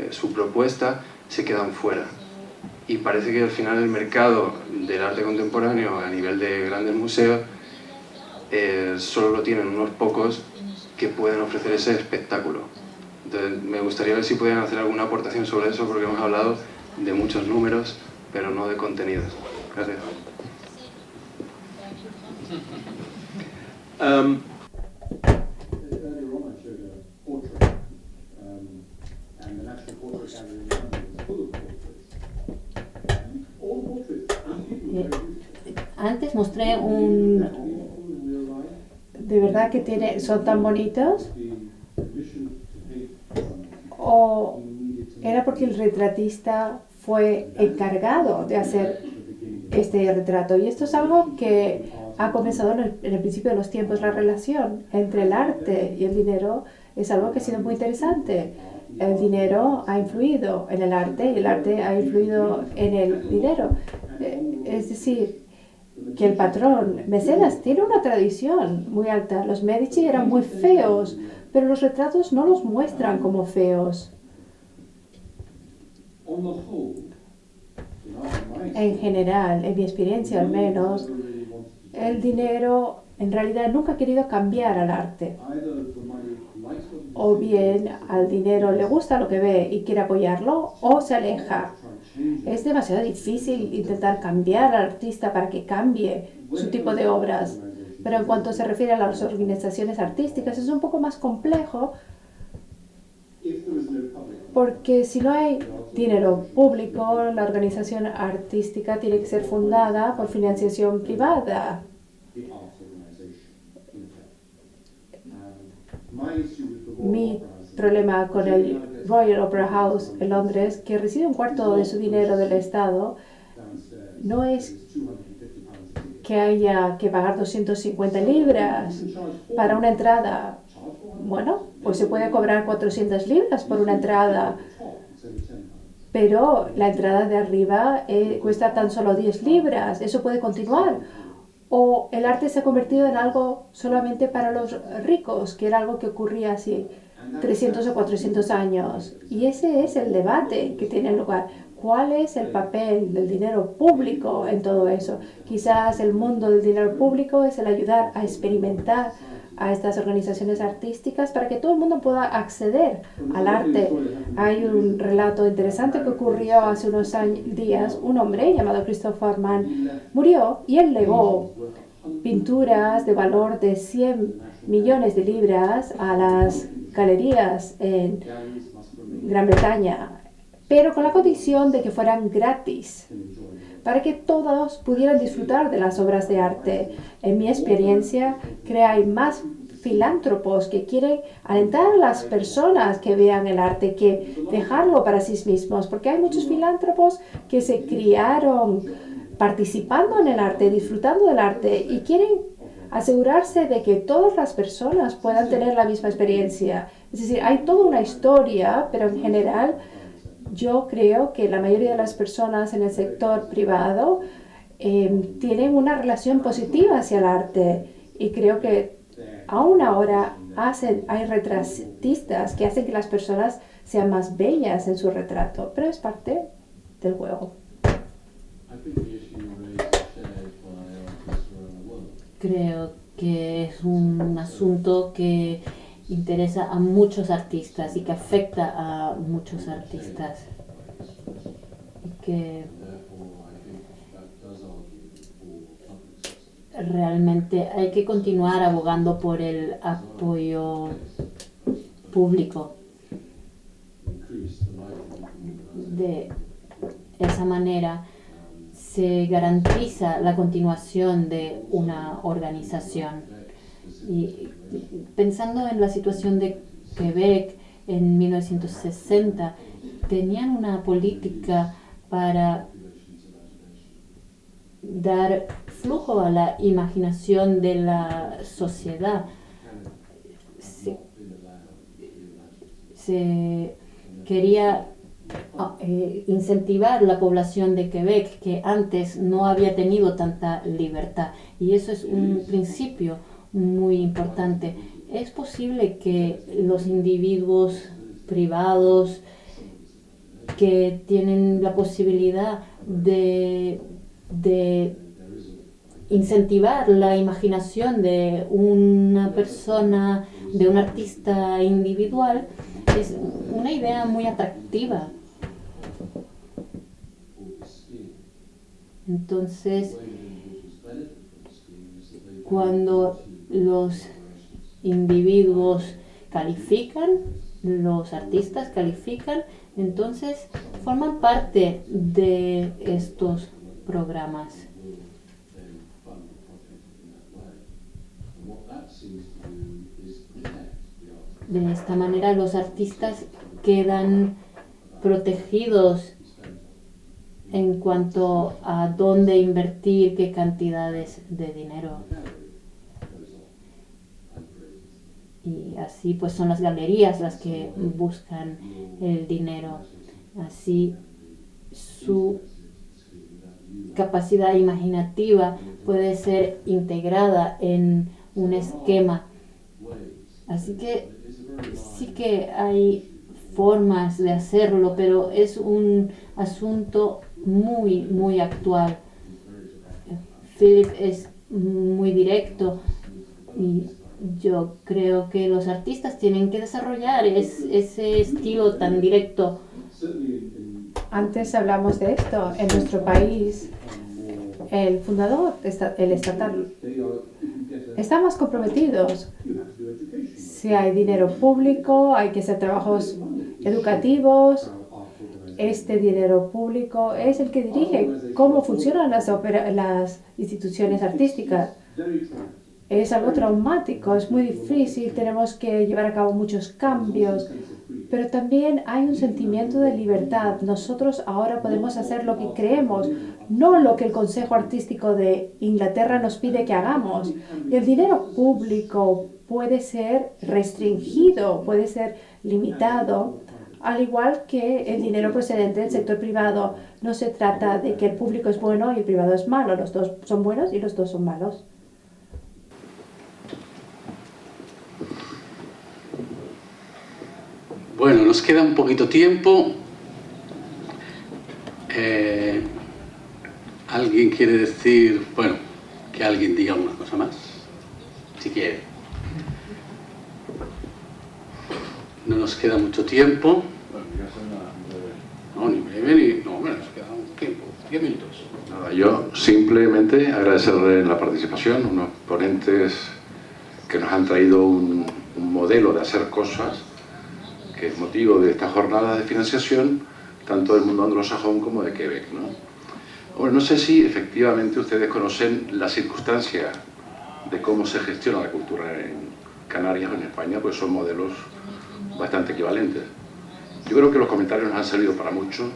su propuesta, se quedan fuera. Y parece que al final el mercado del arte contemporáneo a nivel de grandes museos solo lo tienen unos pocos que pueden ofrecer ese espectáculo. Entonces me gustaría ver si pueden hacer alguna aportación sobre eso, porque hemos hablado de muchos números, pero no de contenidos. Gracias. Antes mostré ¿De verdad que son tan bonitos? ¿O era porque el retratista fue encargado de hacer este retrato? Y esto es algo que ha comenzado en el principio de los tiempos. La relación entre el arte y el dinero es algo que ha sido muy interesante. El dinero ha influido en el arte y el arte ha influido en el dinero. Es decir, que el patrón Mecenas tiene una tradición muy alta. Los Medici eran muy feos, pero los retratos no los muestran como feos. En general, en mi experiencia al menos, el dinero en realidad nunca ha querido cambiar al arte. O bien al dinero le gusta lo que ve y quiere apoyarlo, o se aleja. Es demasiado difícil intentar cambiar al artista para que cambie su tipo de obras. Pero en cuanto se refiere a las organizaciones artísticas, es un poco más complejo, porque si no hay dinero público, la organización artística tiene que ser fundada por financiación privada. Mi problema con el Royal Opera House en Londres, que recibe un cuarto de su dinero del Estado, no es que haya que pagar 250 libras para una entrada. Bueno, pues se puede cobrar 400 libras por una entrada, pero la entrada de arriba cuesta tan solo 10 libras. Eso puede continuar. O el arte se ha convertido en algo solamente para los ricos, que era algo que ocurría hace 300 o 400 años. Y ese es el debate que tiene lugar. ¿Cuál es el papel del dinero público en todo eso? Quizás el mundo del dinero público es el ayudar a experimentar a estas organizaciones artísticas para que todo el mundo pueda acceder al arte. Hay un relato interesante que ocurrió hace unos días. Un hombre llamado Christopher Mann murió y él legó pinturas de valor de 100 millones de libras a las galerías en Gran Bretaña, pero con la condición de que fueran gratis, para que todos pudieran disfrutar de las obras de arte. En mi experiencia, creo que hay más filántropos que quieren alentar a las personas que vean el arte, que dejarlo para sí mismos, porque hay muchos filántropos que se criaron participando en el arte, disfrutando del arte y quieren asegurarse de que todas las personas puedan tener la misma experiencia. Es decir, hay toda una historia, pero en general yo creo que la mayoría de las personas en el sector privado tienen una relación positiva hacia el arte y creo que aún ahora hay retratistas que hacen que las personas sean más bellas en su retrato, pero es parte del juego. Creo que es un asunto que interesa a muchos artistas y que afecta a muchos artistas. Y que realmente hay que continuar abogando por el apoyo público. De esa manera se garantiza la continuación de una organización. Y pensando en la situación de Quebec en 1960, tenían una política para dar flujo a la imaginación de la sociedad. Se quería incentivar la población de Quebec, que antes no había tenido tanta libertad, y eso es un principio muy importante. Es posible que los individuos privados que tienen la posibilidad de incentivar la imaginación de una persona, de un artista individual, es una idea muy atractiva. Entonces, cuando los individuos califican, los artistas califican, entonces forman parte de estos programas. De esta manera los artistas quedan protegidos en cuanto a dónde invertir, qué cantidades de dinero. Y así pues son las galerías las que buscan el dinero. Así su capacidad imaginativa puede ser integrada en un esquema. Así que sí que hay formas de hacerlo, pero es un asunto muy actual. Philip es muy directo y yo creo que los artistas tienen que desarrollar ese estilo tan directo. Antes hablamos de esto. En nuestro país, el fundador, el estatal, estamos comprometidos. Si hay dinero público, hay que hacer trabajos educativos. Este dinero público es el que dirige cómo funcionan las instituciones artísticas. Es algo traumático, es muy difícil, tenemos que llevar a cabo muchos cambios, pero también hay un sentimiento de libertad. Nosotros ahora podemos hacer lo que creemos, no lo que el Consejo Artístico de Inglaterra nos pide que hagamos. Y el dinero público puede ser restringido, puede ser limitado, al igual que el dinero procedente del sector privado. No se trata de que el público es bueno y el privado es malo, los dos son buenos y los dos son malos. Bueno, nos queda un poquito tiempo. ¿Alguien quiere decir, bueno, que alguien diga alguna cosa más? Si quiere. No nos queda mucho tiempo. No, ni breve ni... No, bueno, nos queda un tiempo, 10 minutos. Nada, yo simplemente agradecerle la participación, unos ponentes que nos han traído un modelo de hacer cosas que es motivo de esta jornada de financiación tanto del mundo anglosajón como de Quebec, ¿no? Bueno, no sé si efectivamente ustedes conocen la circunstancia de cómo se gestiona la cultura en Canarias o en España, pues son modelos bastante equivalentes. Yo creo que los comentarios nos han servido para mucho,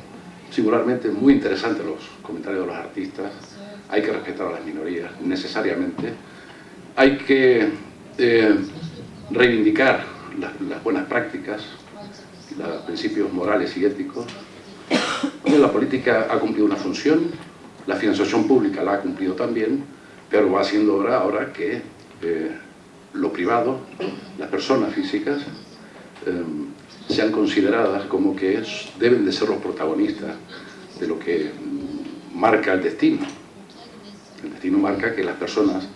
singularmente muy interesantes los comentarios de los artistas. Hay que respetar a las minorías, necesariamente. Hay que reivindicar las buenas prácticas, los principios morales y éticos. La política ha cumplido una función, la financiación pública la ha cumplido también, pero va siendo hora ahora que lo privado, las personas físicas, sean consideradas como que deben de ser los protagonistas de lo que marca el destino. El destino marca que las personas,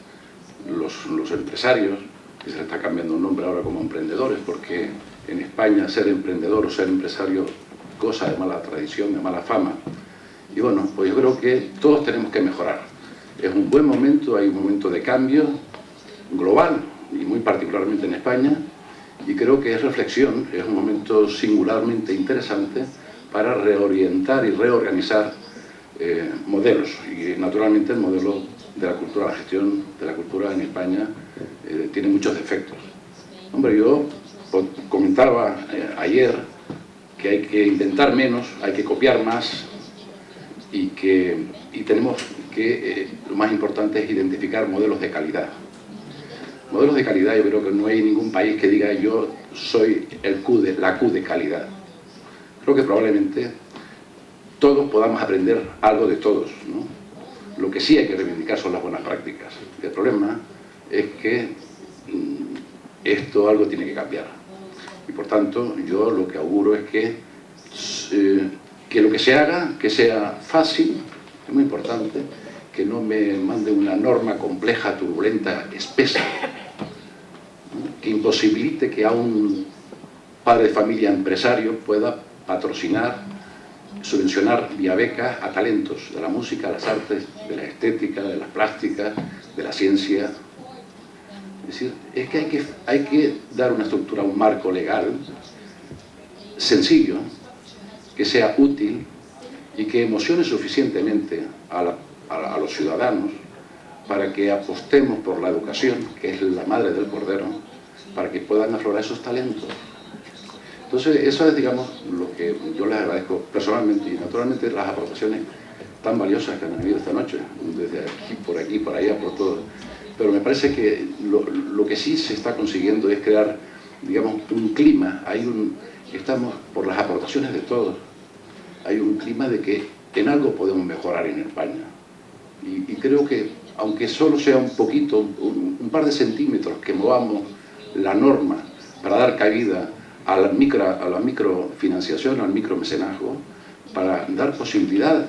los empresarios, que se le está cambiando el nombre ahora como emprendedores, porque en España ser emprendedor o ser empresario goza de mala tradición, de mala fama. Y bueno, pues yo creo que todos tenemos que mejorar. Es un buen momento, hay un momento de cambio global y muy particularmente en España, y creo que es reflexión, es un momento singularmente interesante para reorientar y reorganizar modelos. Y naturalmente el modelo de la cultura, la gestión de la cultura en España tiene muchos defectos. Hombre, yo comentaba ayer que hay que inventar menos, hay que copiar más y tenemos que, lo más importante es identificar modelos de calidad. Modelos de calidad, yo creo que no hay ningún país que diga yo soy la Q de calidad. Creo que probablemente todos podamos aprender algo de todos, ¿no? Lo que sí hay que reivindicar son las buenas prácticas. El problema es que esto algo tiene que cambiar. Y por tanto, yo lo que auguro es que lo que se haga, que sea fácil, es muy importante, que no me mande una norma compleja, turbulenta, espesa, ¿no? Que imposibilite que a un padre de familia empresario pueda patrocinar, subvencionar vía becas a talentos de la música, de las artes, de la estética, de las plásticas, de la ciencia. Es decir, es que hay que dar una estructura, un marco legal sencillo, que sea útil y que emocione suficientemente a los ciudadanos para que apostemos por la educación, que es la madre del cordero, para que puedan aflorar esos talentos. Entonces, eso es, digamos, lo que yo les agradezco personalmente y naturalmente las aportaciones tan valiosas que han habido esta noche, desde aquí, por allá, por todo. Pero me parece que lo que sí se está consiguiendo es crear, digamos, un clima, estamos por las aportaciones de todos, hay un clima de que en algo podemos mejorar en España. Y creo que, aunque solo sea un poquito, un par de centímetros que movamos la norma para dar cabida a la microfinanciación, al micromecenazgo, para dar posibilidades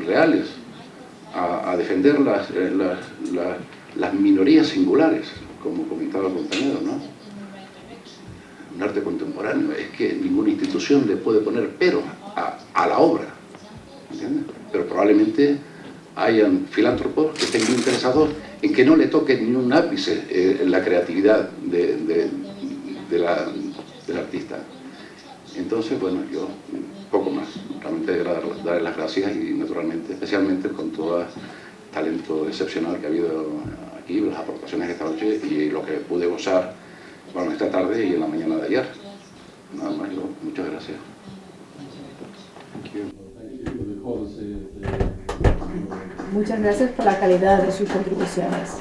reales a defender las minorías singulares, como comentaba el compañero, ¿no? Un arte contemporáneo es que ninguna institución le puede poner pero a la obra, ¿entiendes? Pero probablemente hayan filántropos que estén muy interesados en que no le toque ni un ápice en la creatividad del artista. Entonces, bueno, yo poco más, realmente darle las gracias y naturalmente, especialmente con todo el talento excepcional que ha habido aquí, las aportaciones de esta noche y lo que pude gozar, bueno, esta tarde y en la mañana de ayer. Nada más, muchas gracias. Muchas gracias por la calidad de sus contribuciones.